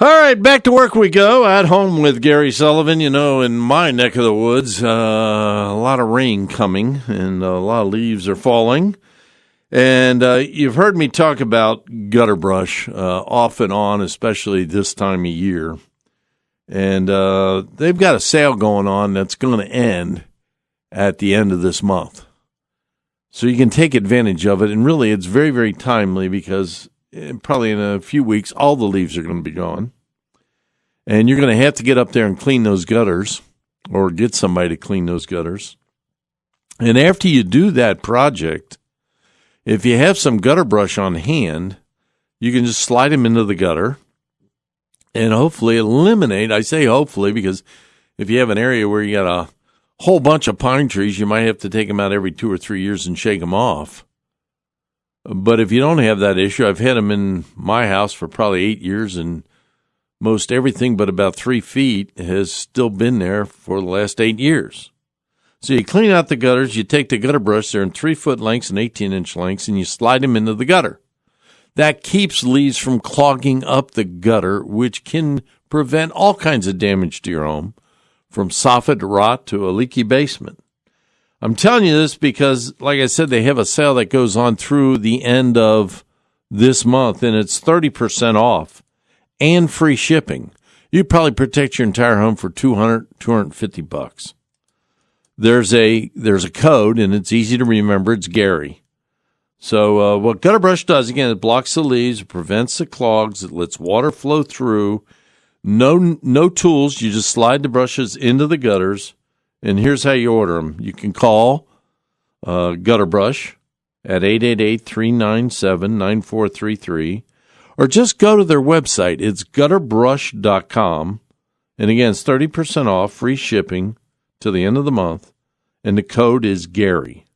All right, back to work we go. At home with Gary Sullivan. You know, in my neck of the woods, a lot of rain coming and a lot of leaves are falling. And you've heard me talk about GutterBrush off and on, especially this time of year. And they've got a sale going on that's going to end at the end of this month. So you can take advantage of it. And really, it's very, very timely because probably in a few weeks, all the leaves are going to be gone. And you're going to have to get up there and clean those gutters or get somebody to clean those gutters. And after you do that project, if you have some GutterBrush on hand, you can just slide them into the gutter and hopefully eliminate. I say hopefully because if you have an area where you got a whole bunch of pine trees, you might have to take them out every 2 or 3 years and shake them off. But if you don't have that issue, I've had them in my house for probably 8 years, and most everything but about 3 feet has still been there for the last 8 years. So you clean out the gutters, you take the GutterBrush, they're in 3-foot lengths and 18-inch lengths, and you slide them into the gutter. That keeps leaves from clogging up the gutter, which can prevent all kinds of damage to your home, from soffit rot to a leaky basement. I'm telling you this because, like I said, they have a sale that goes on through the end of this month, and it's 30% off and free shipping. You'd probably protect your entire home for $250. There's a code, and it's easy to remember. It's Gary. So what GutterBrush does, again, it blocks the leaves, it prevents the clogs, it lets water flow through. No tools. You just slide the brushes into the gutters. And here's how you order them. You can call GutterBrush at 888-397-9433, or just go to their website. It's gutterbrush.com. And again, it's 30% off, free shipping till the end of the month. And the code is Gary.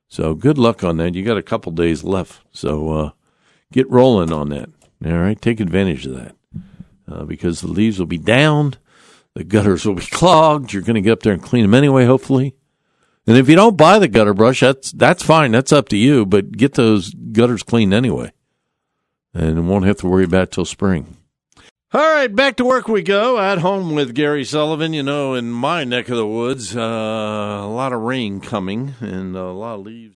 So good luck on that. You got a couple days left. So get rolling on that. All right, take advantage of that because the leaves will be down. The gutters will be clogged. You're going to get up there and clean them anyway, hopefully. And if you don't buy the GutterBrush, that's fine. That's up to you. But get those gutters cleaned anyway. And won't have to worry about it till spring. All right, back to work we go. At home with Gary Sullivan. You know, in my neck of the woods, a lot of rain coming and a lot of leaves.